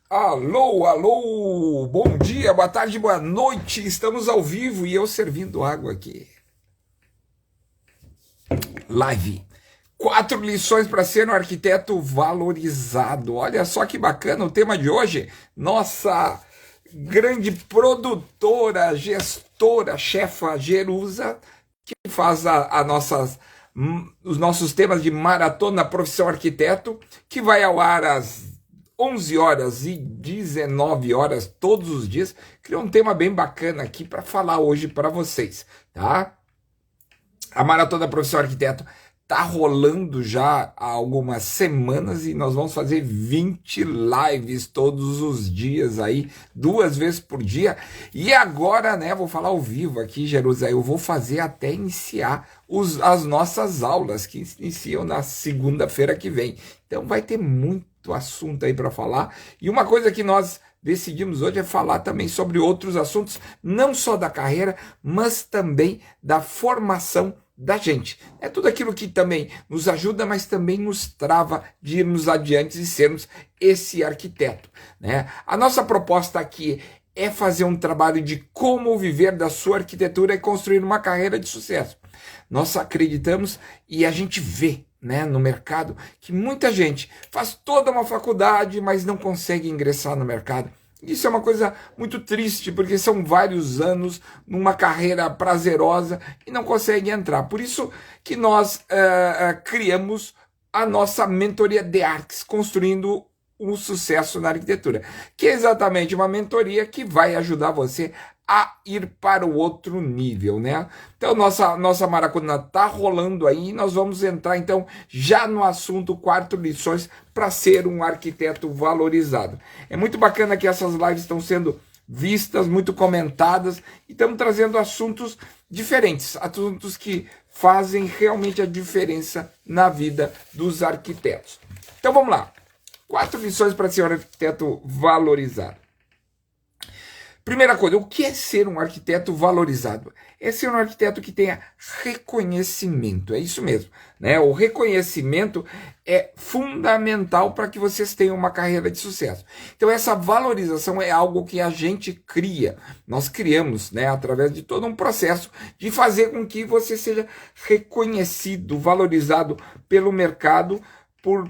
Alô, alô, bom dia, boa tarde, boa noite. Estamos ao vivo e eu servindo água aqui. Live. 4 lições para ser um arquiteto valorizado. Olha só que bacana o tema de hoje. Nossa grande produtora, gestora, chefa Jerusa, que faz os nossos temas de maratona profissão arquiteto, que vai ao ar às 11 horas e 19 horas todos os dias. Criou um tema bem bacana aqui para falar hoje para vocês, tá? A Maratona Profissão Arquiteto tá rolando já há algumas semanas e nós vamos fazer 20 lives todos os dias aí, 2 vezes por dia. E agora, né, vou falar ao vivo aqui, Jerusalém, eu vou fazer até iniciar as nossas aulas, que iniciam na segunda-feira que vem. Então vai ter muito assunto aí para falar. E uma coisa que nós decidimos hoje é falar também sobre outros assuntos, não só da carreira, mas também da formação da gente. É tudo aquilo que também nos ajuda, mas também nos trava de irmos adiante e sermos esse arquiteto, né? A nossa proposta aqui é fazer um trabalho de como viver da sua arquitetura e construir uma carreira de sucesso. Nós acreditamos e a gente vê, né, no mercado que muita gente faz toda uma faculdade, mas não consegue ingressar no mercado. Isso é uma coisa muito triste, porque são vários anos numa carreira prazerosa e não consegue entrar. Por isso que nós criamos a nossa mentoria de artes, construindo um sucesso na arquitetura, que é exatamente uma mentoria que vai ajudar você a ir para o outro nível, né? Então, nossa maratona tá rolando aí, nós vamos entrar, então, já no assunto 4 lições para ser um arquiteto valorizado. É muito bacana que essas lives estão sendo vistas, muito comentadas, e estamos trazendo assuntos diferentes, assuntos que fazem realmente a diferença na vida dos arquitetos. Então, vamos lá. 4 lições para ser um arquiteto valorizado. Primeira coisa, o que é ser um arquiteto valorizado? É ser um arquiteto que tenha reconhecimento, é isso mesmo, né? O reconhecimento é fundamental para que vocês tenham uma carreira de sucesso. Então essa valorização é algo que a gente cria, nós criamos, né, através de todo um processo de fazer com que você seja reconhecido, valorizado pelo mercado,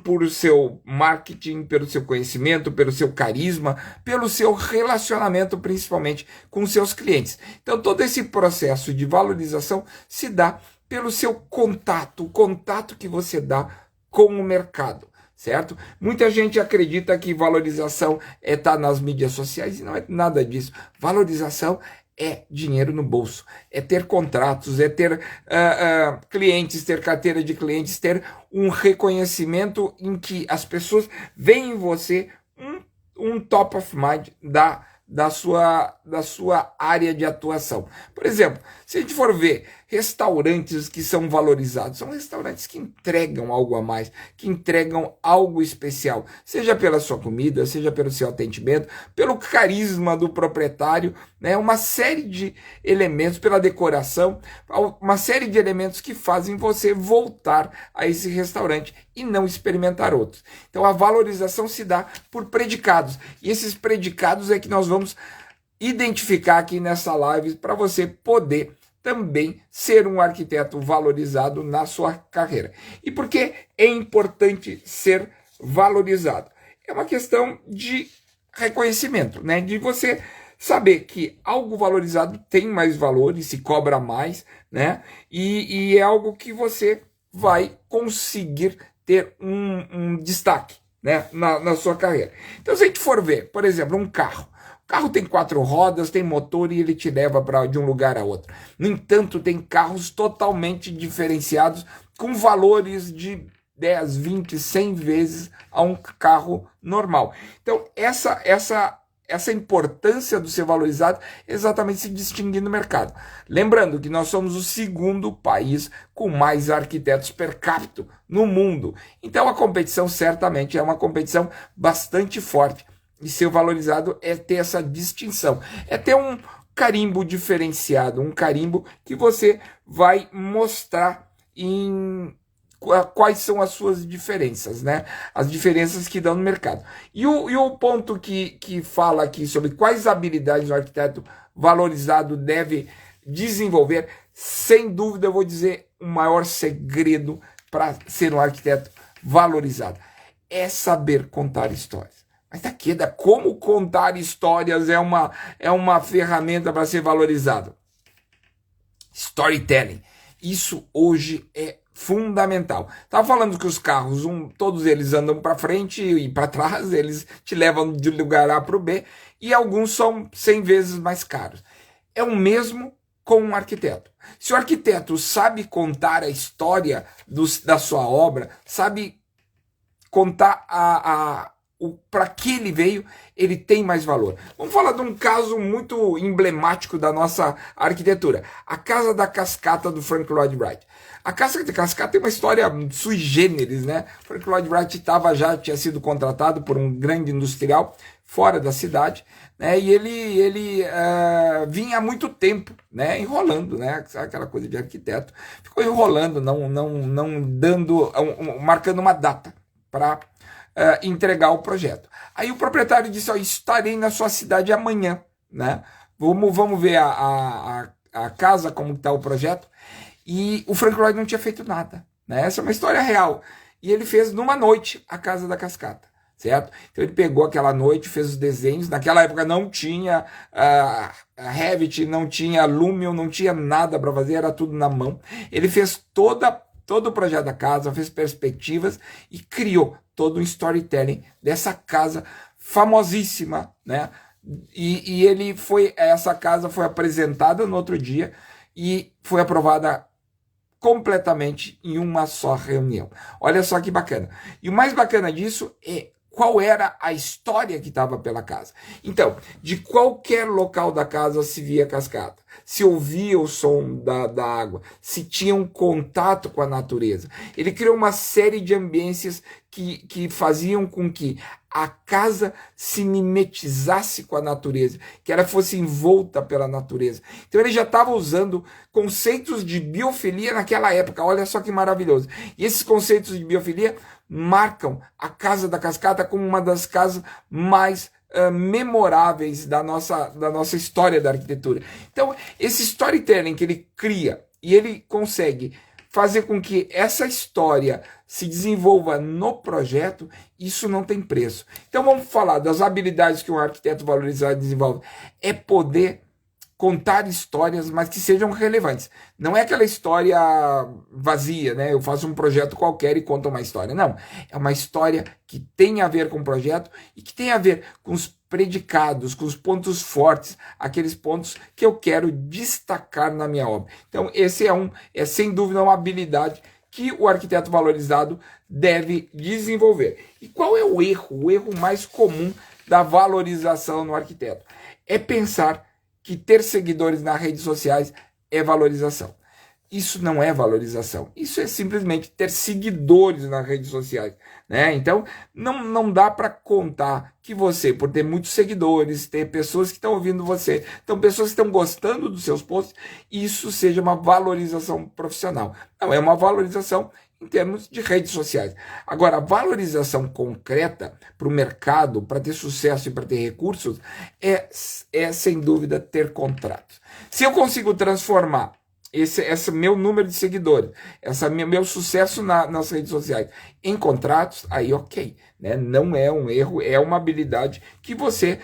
por seu marketing, pelo seu conhecimento, pelo seu carisma, pelo seu relacionamento, principalmente com seus clientes. Então, todo esse processo de valorização se dá pelo seu contato, o contato que você dá com o mercado, certo? Muita gente acredita que valorização é estar nas mídias sociais e não é nada disso. Valorização é dinheiro no bolso, é ter contratos, é ter clientes, ter carteira de clientes, ter um reconhecimento em que as pessoas veem em você um top of mind da sua área de atuação. Por exemplo, se a gente for ver restaurantes que são valorizados, são restaurantes que entregam algo a mais, que entregam algo especial, seja pela sua comida, seja pelo seu atendimento, pelo carisma do proprietário, né? Uma série de elementos, pela decoração, uma série de elementos que fazem você voltar a esse restaurante e não experimentar outros. Então a valorização se dá por predicados, e esses predicados é que nós vamos identificar aqui nessa live para você poder também ser um arquiteto valorizado na sua carreira. E por que é importante ser valorizado? É uma questão de reconhecimento, né? De você saber que algo valorizado tem mais valor e se cobra mais, né? E é algo que você vai conseguir ter um destaque, né, na sua carreira. Então, se a gente for ver, por exemplo, um carro. O carro tem 4 rodas, tem motor e ele te leva de um lugar a outro. No entanto, tem carros totalmente diferenciados com valores de 10, 20, 100 vezes a um carro normal. Então, essa importância do ser valorizado é exatamente se distinguir no mercado. Lembrando que nós somos o segundo país com mais arquitetos per capita no mundo. Então, a competição certamente é uma competição bastante forte. E ser valorizado é ter essa distinção, é ter um carimbo diferenciado, um carimbo que você vai mostrar quais são as suas diferenças, né? As diferenças que dão no mercado. E o ponto que fala aqui sobre quais habilidades o arquiteto valorizado deve desenvolver, sem dúvida eu vou dizer o maior segredo para ser um arquiteto valorizado é saber contar histórias. Mas Takeda, como contar histórias é uma ferramenta para ser valorizado? Storytelling. Isso hoje é fundamental. Estava falando que os carros, todos eles andam para frente e para trás, eles te levam de lugar A para o B, e alguns são 100 vezes mais caros. É o mesmo com um arquiteto. Se o arquiteto sabe contar a história da sua obra, sabe contar para que ele veio, ele tem mais valor. Vamos falar de um caso muito emblemático da nossa arquitetura. A Casa da Cascata do Frank Lloyd Wright. A Casa da Cascata tem uma história sui generis, né? Frank Lloyd Wright tinha sido contratado por um grande industrial fora da cidade, né? E ele vinha há muito tempo, né? Enrolando, né? Aquela coisa de arquiteto. Ficou enrolando, não dando, marcando uma data para entregar o projeto. Aí o proprietário disse, estarei na sua cidade amanhã, né? Vamos ver a casa, como está o projeto. E o Frank Lloyd não tinha feito nada, né? Essa é uma história real. E ele fez numa noite a Casa da Cascata, certo? Então ele pegou aquela noite, fez os desenhos. Naquela época não tinha Revit, não tinha Lumion, não tinha nada para fazer, era tudo na mão. Ele fez todo o projeto da casa, fez perspectivas e criou todo um storytelling dessa casa famosíssima, né? E essa casa foi apresentada no outro dia e foi aprovada completamente em uma só reunião. Olha só que bacana. E o mais bacana disso é qual era a história que estava pela casa. Então, de qualquer local da casa se via a cascata, se ouvia o som da água, se tinha um contato com a natureza. Ele criou uma série de ambiências que faziam com que a casa se mimetizasse com a natureza, que ela fosse envolta pela natureza. Então ele já estava usando conceitos de biofilia naquela época, olha só que maravilhoso. E esses conceitos de biofilia marcam a Casa da Cascata como uma das casas mais memoráveis da nossa história da arquitetura. Então, esse storytelling que ele cria e ele consegue fazer com que essa história se desenvolva no projeto, isso não tem preço. Então, vamos falar das habilidades que um arquiteto valorizado desenvolve. É poder contar histórias, mas que sejam relevantes. Não é aquela história vazia, né? Eu faço um projeto qualquer e conto uma história. Não. É uma história que tem a ver com o projeto e que tem a ver com os predicados, com os pontos fortes, aqueles pontos que eu quero destacar na minha obra. Então, esse é sem dúvida uma habilidade que o arquiteto valorizado deve desenvolver. E qual é o erro? O erro mais comum da valorização no arquiteto é pensar que ter seguidores nas redes sociais é valorização. Isso não é valorização. Isso é simplesmente ter seguidores nas redes sociais, né? Então, não dá para contar que você, por ter muitos seguidores, ter pessoas que estão ouvindo você, então pessoas que estão gostando dos seus posts, isso seja uma valorização profissional. Não, é uma valorização em termos de redes sociais. Agora, a valorização concreta para o mercado, para ter sucesso e para ter recursos, é sem dúvida ter contratos. Se eu consigo transformar esse meu número de seguidores, meu sucesso nas redes sociais em contratos, aí ok, né? Não é um erro, é uma habilidade que você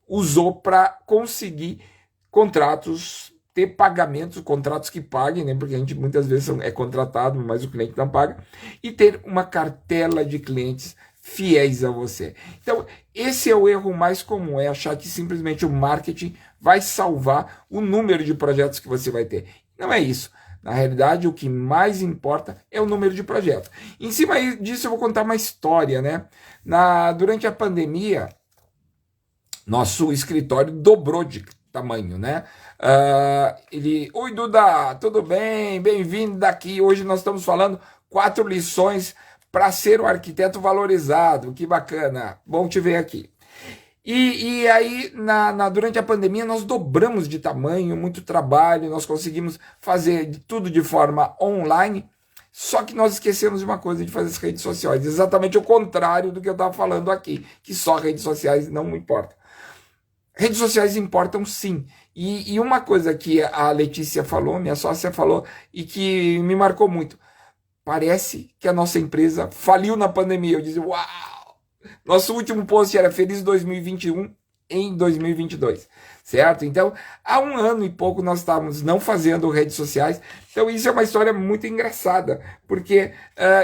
usou para conseguir contratos, ter pagamentos, contratos que paguem, né? Porque a gente muitas vezes é contratado, mas o cliente não paga, e ter uma cartela de clientes fiéis a você. Então, esse é o erro mais comum, é achar que simplesmente o marketing vai salvar o número de projetos que você vai ter. Não é isso. Na realidade, o que mais importa é o número de projetos. Em cima disso, eu vou contar uma história, né? Durante a pandemia, nosso escritório dobrou de tamanho, né? Oi, Duda, tudo bem? Bem-vindo daqui. Hoje nós estamos falando 4 lições para ser um arquiteto valorizado. Que bacana. Bom te ver aqui. E aí, durante a pandemia, nós dobramos de tamanho, muito trabalho, nós conseguimos fazer tudo de forma online Só que nós esquecemos de uma coisa, de fazer as redes sociais. Exatamente o contrário do que eu estava falando aqui, que só redes sociais não importam. Redes sociais importam sim. E uma coisa que a Letícia falou, minha sócia falou, e que me marcou muito. Parece que a nossa empresa faliu na pandemia. Eu disse, uau! Nosso último post era Feliz 2021 em 2022, certo? Então, há 1 ano e pouco nós estávamos não fazendo redes sociais. Então, isso é uma história muito engraçada, porque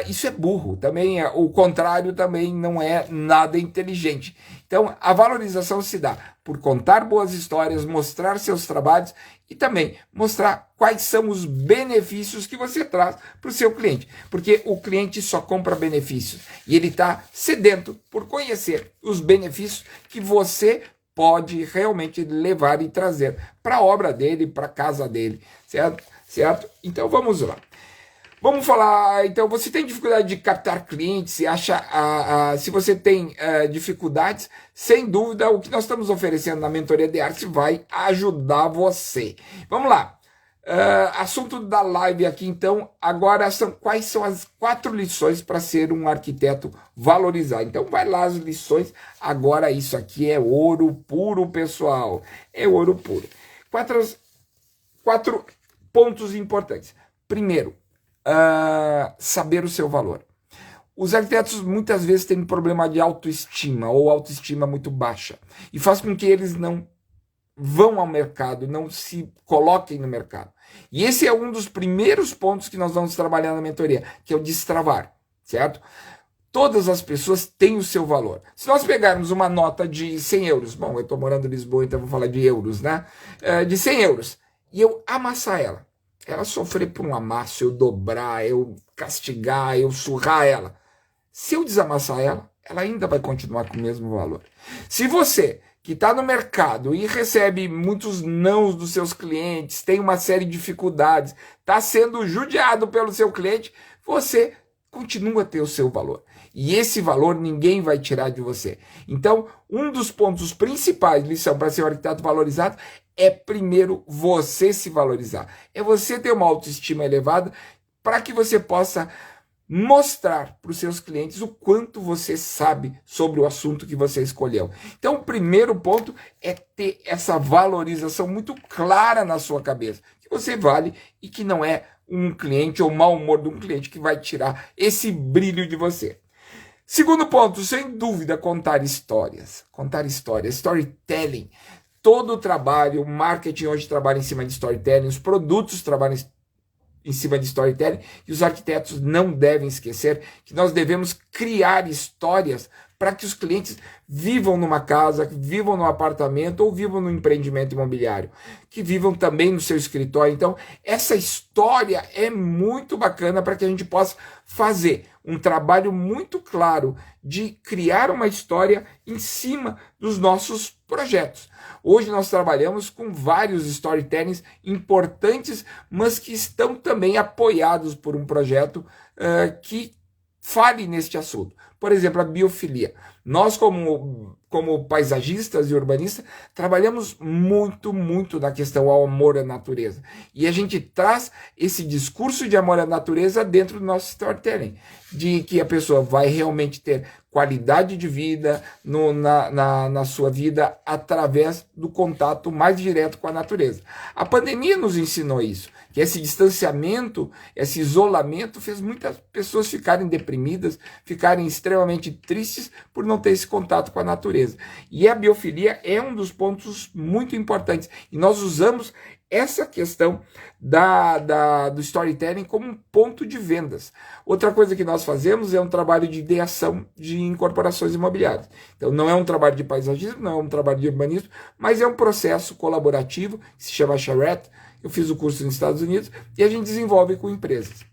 isso é burro. Também o contrário também não é nada inteligente. Então, a valorização se dá por contar boas histórias, mostrar seus trabalhos e também mostrar quais são os benefícios que você traz para o seu cliente. Porque o cliente só compra benefícios e ele está sedento por conhecer os benefícios que você pode realmente levar e trazer para a obra dele, para a casa dele, certo? Certo? Então vamos lá. Vamos falar, então, você tem dificuldade de captar clientes, se você tem dificuldades, sem dúvida, o que nós estamos oferecendo na mentoria de arte vai ajudar você. Vamos lá. Assunto da live aqui, então, agora quais são as 4 lições para ser um arquiteto valorizado. Então, vai lá as lições. Agora, isso aqui é ouro puro, pessoal. É ouro puro. 4 pontos importantes. Primeiro, saber o seu valor. Os arquitetos muitas vezes têm um problema de autoestima ou autoestima muito baixa e faz com que eles não vão ao mercado, não se coloquem no mercado. E esse é um dos primeiros pontos que nós vamos trabalhar na mentoria, que é o destravar, certo? Todas as pessoas têm o seu valor. Se nós pegarmos uma nota de 100 euros, bom, eu estou morando em Lisboa, então vou falar de euros, né? De 100 euros, e eu amassar ela sofrer por um amasso, eu dobrar, eu castigar, eu surrar ela. Se eu desamassar ela ainda vai continuar com o mesmo valor. Se você que está no mercado e recebe muitos nãos dos seus clientes, tem uma série de dificuldades, está sendo judiado pelo seu cliente, você continua a ter o seu valor. E esse valor ninguém vai tirar de você. Então, um dos pontos principais, lição para ser um arquiteto valorizado, é primeiro você se valorizar. É você ter uma autoestima elevada para que você possa mostrar para os seus clientes o quanto você sabe sobre o assunto que você escolheu. Então, o primeiro ponto é ter essa valorização muito clara na sua cabeça, que você vale e que não é um cliente ou mau humor de um cliente que vai tirar esse brilho de você. Segundo ponto, sem dúvida, contar histórias. Contar histórias, storytelling. Todo o trabalho, o marketing hoje trabalha em cima de storytelling, os produtos trabalham em cima de storytelling, e os arquitetos não devem esquecer que nós devemos criar histórias para que os clientes vivam numa casa, vivam num apartamento ou vivam no empreendimento imobiliário, que vivam também no seu escritório. Então, essa história é muito bacana para que a gente possa fazer um trabalho muito claro de criar uma história em cima dos nossos projetos. Hoje nós trabalhamos com vários storytellings importantes, mas que estão também apoiados por um projeto que fale neste assunto. Por exemplo, a biofilia. Nós, como paisagistas e urbanistas, trabalhamos muito na questão ao amor à natureza. E a gente traz esse discurso de amor à natureza dentro do nosso storytelling, de que a pessoa vai realmente ter qualidade de vida na sua vida através do contato mais direto com a natureza. A pandemia nos ensinou isso, que esse distanciamento, esse isolamento fez muitas pessoas ficarem deprimidas, ficarem extremamente tristes por não ter esse contato com a natureza. E a biofilia é um dos pontos muito importantes. E nós usamos essa questão do storytelling como um ponto de vendas. Outra coisa que nós fazemos é um trabalho de ideação de incorporações imobiliárias. Então não é um trabalho de paisagismo, não é um trabalho de urbanismo, mas é um processo colaborativo que se chama Charrette. Eu fiz o curso nos Estados Unidos e a gente desenvolve com empresas.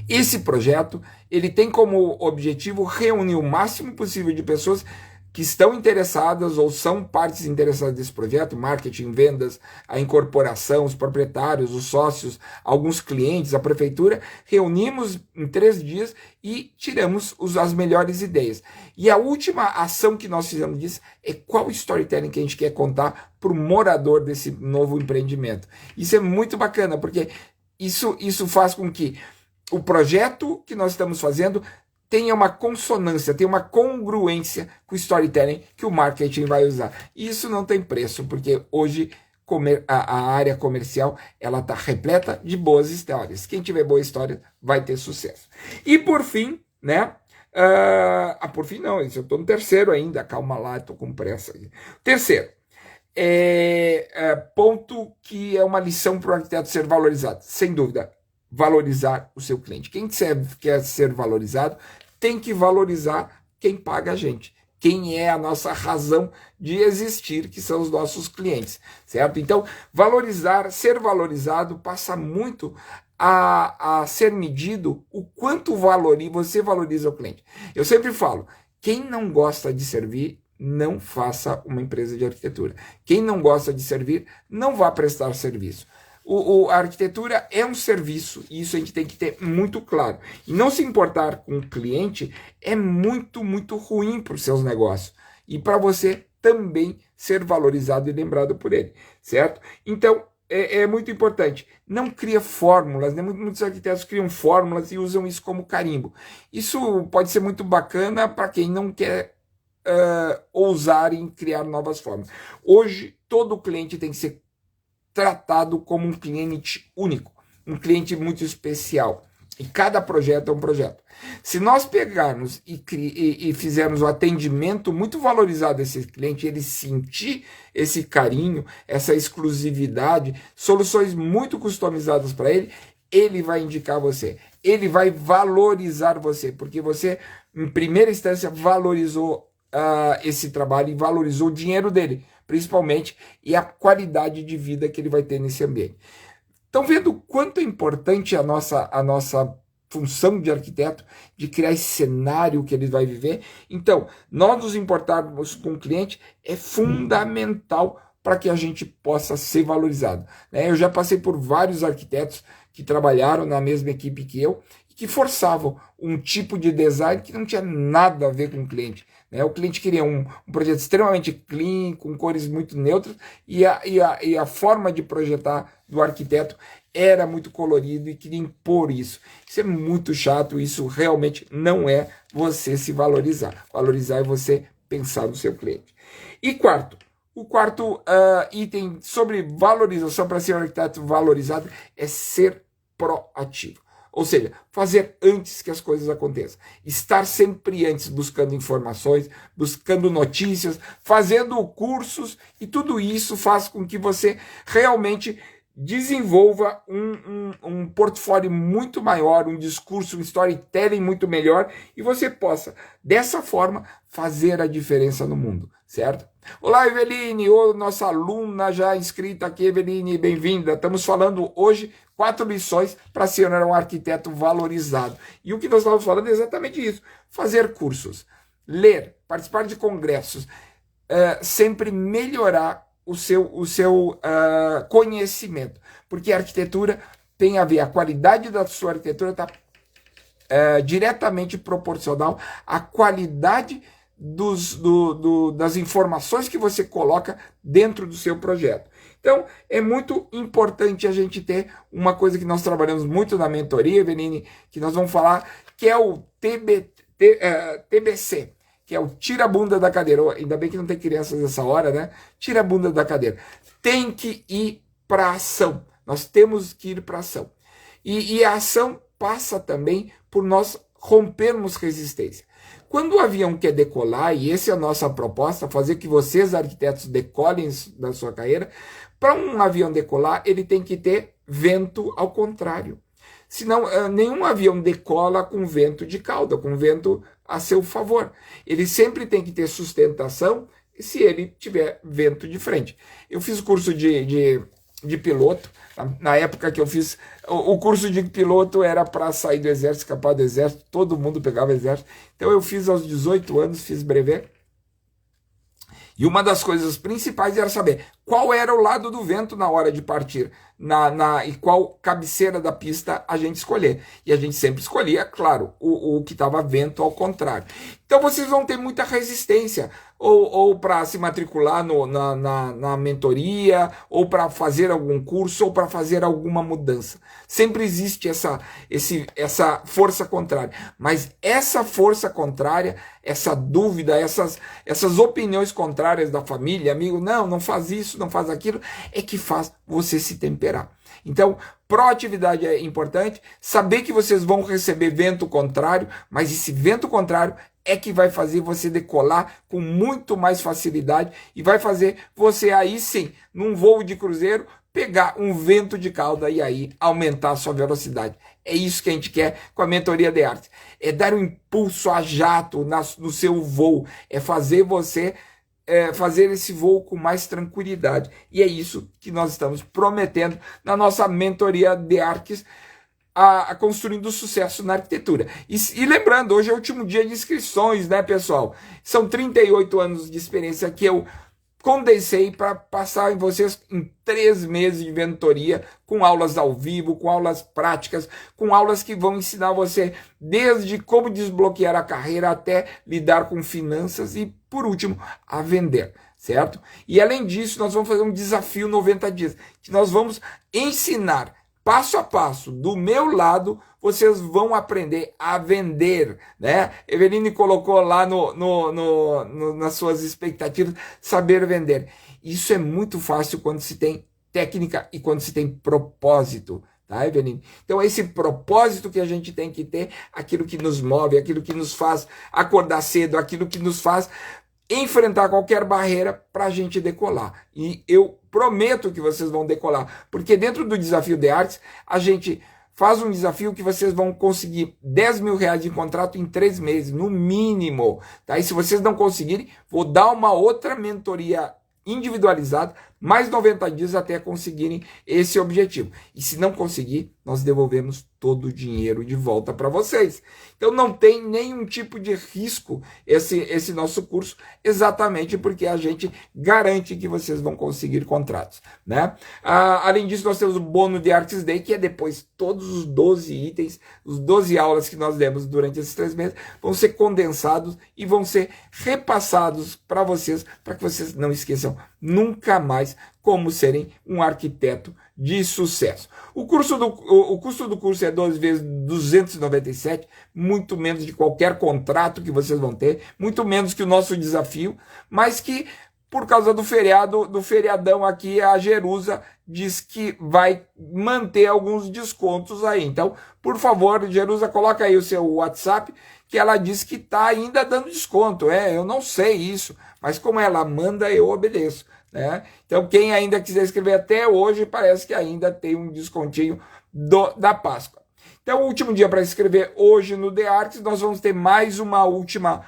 Esse projeto, ele tem como objetivo reunir o máximo possível de pessoas que estão interessadas ou são partes interessadas desse projeto, marketing, vendas, a incorporação, os proprietários, os sócios, alguns clientes, a prefeitura, reunimos em 3 dias e tiramos as melhores ideias. E a última ação que nós fizemos disso é qual storytelling que a gente quer contar para o morador desse novo empreendimento. Isso é muito bacana, porque Isso faz com que o projeto que nós estamos fazendo tenha uma consonância, tenha uma congruência com o storytelling que o marketing vai usar. E isso não tem preço, porque hoje a área comercial ela está repleta de boas histórias. Quem tiver boa história vai ter sucesso. E por fim, né? Por fim não, eu estou no terceiro ainda, calma lá, estou com pressa. Terceiro, ponto que é uma lição para o arquiteto ser valorizado, sem dúvida, valorizar o seu cliente. Quem quer ser valorizado tem que valorizar quem paga a gente, quem é a nossa razão de existir, que são os nossos clientes, certo? Então, ser valorizado passa muito a ser medido o quanto você valoriza o cliente. Eu sempre falo, quem não gosta de servir, não faça uma empresa de arquitetura. Quem não gosta de servir, não vá prestar serviço. A arquitetura é um serviço, e isso a gente tem que ter muito claro. E não se importar com o cliente é muito, muito ruim para os seus negócios. E para você também ser valorizado e lembrado por ele, certo? Então, é muito importante. Não cria fórmulas, né? Muitos arquitetos criam fórmulas e usam isso como carimbo. Isso pode ser muito bacana para quem não quer ousar em criar novas formas. Hoje, todo cliente tem que ser tratado como um cliente único, um cliente muito especial. E cada projeto é um projeto. Se nós pegarmos e fizermos um atendimento muito valorizado desse cliente, ele sentir esse carinho, essa exclusividade, soluções muito customizadas para ele, ele vai indicar você. Ele vai valorizar você, porque você, em primeira instância, valorizou esse trabalho e valorizou o dinheiro dele, principalmente, e a qualidade de vida que ele vai ter nesse ambiente. Estão vendo o quanto é importante a nossa função de arquiteto, de criar esse cenário que ele vai viver? Então, nós nos importarmos com o cliente é fundamental para que a gente possa ser valorizado. Eu já passei por vários arquitetos que trabalharam na mesma equipe que eu, que forçavam um tipo de design que não tinha nada a ver com o cliente. O cliente queria um projeto extremamente clean, com cores muito neutras, e a forma de projetar do arquiteto era muito colorido e queria impor isso. Isso é muito chato, isso realmente não é você se valorizar. Valorizar é você pensar no seu cliente. E o quarto item sobre valorização para ser um arquiteto valorizado é ser proativo. Ou seja, fazer antes que as coisas aconteçam. Estar sempre antes buscando informações, buscando notícias, fazendo cursos, e tudo isso faz com que você realmente desenvolva um portfólio muito maior, um discurso, um storytelling muito melhor, e você possa, dessa forma, fazer a diferença no mundo, certo? Olá, Eveline, nossa aluna já inscrita aqui, Eveline, bem-vinda. Estamos falando hoje 4 lições para ser um arquiteto valorizado. E o que nós estamos falando é exatamente isso. Fazer cursos, ler, participar de congressos, sempre melhorar o seu conhecimento. Porque a arquitetura tem a ver, a qualidade da sua arquitetura está diretamente proporcional à qualidade das informações que você coloca dentro do seu projeto. Então, é muito importante a gente ter uma coisa que nós trabalhamos muito na mentoria, Eveline, que nós vamos falar, que é o TBC, que é o tira a bunda da cadeira. Ainda bem que não tem crianças nessa hora, né? Tira a bunda da cadeira. Tem que ir para a ação. Nós temos que ir para a ação. E a ação passa também por nós rompermos resistência. Quando o avião quer decolar, e essa é a nossa proposta, fazer que vocês, arquitetos, decolem da sua carreira, para um avião decolar, ele tem que ter vento ao contrário. Senão, nenhum avião decola com vento de cauda, com vento a seu favor. Ele sempre tem que ter sustentação se ele tiver vento de frente. Eu fiz curso de piloto. Na época que eu fiz o curso de piloto, era para sair do exército, escapar do exército, todo mundo pegava exército. Então eu fiz aos 18 anos, fiz brevet. E uma das coisas principais era saber qual era o lado do vento na hora de partir e qual cabeceira da pista a gente escolher. E a gente sempre escolhia, claro, o que estava vento ao contrário. Então vocês vão ter muita resistência, ou para se matricular na mentoria, ou para fazer algum curso, ou para fazer alguma mudança. Sempre existe essa força contrária. Mas essa força contrária, essa dúvida, essas opiniões contrárias da família, amigo, não faz isso, não faz aquilo, é que faz você se temperar. Então, proatividade é importante, saber que vocês vão receber vento contrário, mas esse vento contrário é que vai fazer você decolar com muito mais facilidade e vai fazer você aí sim, num voo de cruzeiro, pegar um vento de cauda e aí aumentar a sua velocidade. É isso que a gente quer com a mentoria de arte. É dar um impulso a jato no seu voo, é fazer você fazer esse voo com mais tranquilidade. E é isso que nós estamos prometendo na nossa mentoria de artes, a construindo sucesso na arquitetura. E lembrando, hoje é o último dia de inscrições, né, pessoal? São 38 anos de experiência que eu condensei para passar em vocês em 3 meses de mentoria, com aulas ao vivo, com aulas práticas, com aulas que vão ensinar você desde como desbloquear a carreira até lidar com finanças e, por último, a vender, certo? E além disso, nós vamos fazer um desafio 90 dias, que nós vamos ensinar passo a passo, do meu lado, vocês vão aprender a vender, né? Eveline colocou lá nas suas expectativas, saber vender. Isso é muito fácil quando se tem técnica e quando se tem propósito, tá, Eveline? Então, esse propósito que a gente tem que ter, aquilo que nos move, aquilo que nos faz acordar cedo, aquilo que nos faz enfrentar qualquer barreira para a gente decolar. E eu prometo que vocês vão decolar, porque dentro do desafio de artes, a gente faz um desafio que vocês vão conseguir 10 mil reais de contrato em 3 meses, no mínimo. Tá? E se vocês não conseguirem, vou dar uma outra mentoria individualizada, mais 90 dias até conseguirem esse objetivo. E se não conseguir, nós devolvemos todo o dinheiro de volta para vocês. Então não tem nenhum tipo de risco esse nosso curso, exatamente porque a gente garante que vocês vão conseguir contratos, né? Além disso, nós temos o bônus de Artes Day, que é depois todos os 12 itens, os 12 aulas que nós demos durante esses 3 meses, vão ser condensados e vão ser repassados para que vocês não esqueçam nunca mais como serem um arquiteto de sucesso. O custo do curso é 12 vezes 297, muito menos de qualquer contrato que vocês vão ter, muito menos que o nosso desafio, mas que por causa do feriadão aqui, a Jerusa diz que vai manter alguns descontos aí. Então, por favor, Jerusa, coloca aí o seu WhatsApp, que ela diz que está ainda dando desconto. Eu não sei isso, mas como ela manda, eu obedeço, né? Então, quem ainda quiser escrever até hoje, parece que ainda tem um descontinho da Páscoa. Então, o último dia para escrever hoje no The Arts, nós vamos ter mais uma última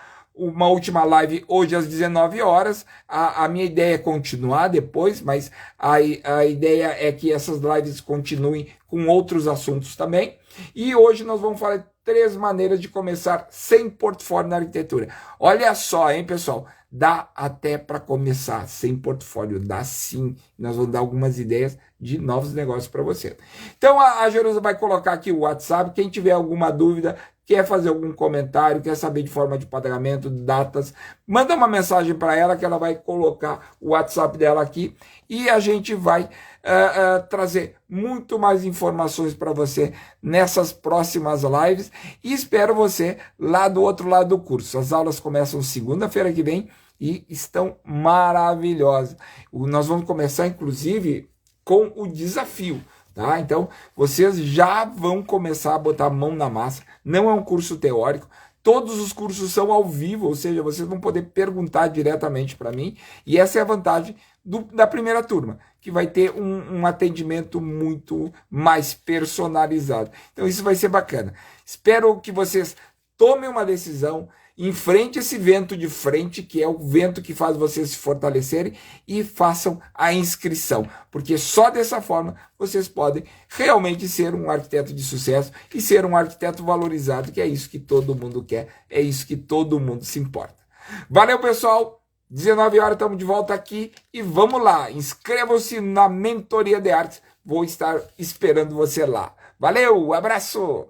live hoje às 19 horas. A minha ideia é continuar depois, mas a ideia é que essas lives continuem com outros assuntos também. E hoje nós vamos falar de 3 maneiras de começar sem portfólio na arquitetura. Olha só, hein, pessoal? Dá até para começar sem portfólio, dá sim. Nós vamos dar algumas ideias de novos negócios para você. Então a Jerusa vai colocar aqui o WhatsApp. Quem tiver alguma dúvida, quer fazer algum comentário, quer saber de forma de pagamento, datas, manda uma mensagem para ela que ela vai colocar o WhatsApp dela aqui e a gente vai trazer muito mais informações para você nessas próximas lives e espero você lá do outro lado do curso. As aulas começam segunda-feira que vem e estão maravilhosas. Nós vamos começar, inclusive, com o desafio. Tá? Então, vocês já vão começar a botar a mão na massa. Não é um curso teórico. Todos os cursos são ao vivo, ou seja, vocês vão poder perguntar diretamente para mim. E essa é a vantagem da primeira turma, que vai ter um atendimento muito mais personalizado. Então, isso vai ser bacana. Espero que vocês tomem uma decisão, enfrente esse vento de frente, que é o vento que faz vocês se fortalecerem, e façam a inscrição, porque só dessa forma vocês podem realmente ser um arquiteto de sucesso e ser um arquiteto valorizado, que é isso que todo mundo quer, é isso que todo mundo se importa. Valeu, pessoal! 19 horas estamos de volta aqui e vamos lá, inscrevam-se na Mentoria de Artes. vou estar esperando você lá. Valeu, abraço!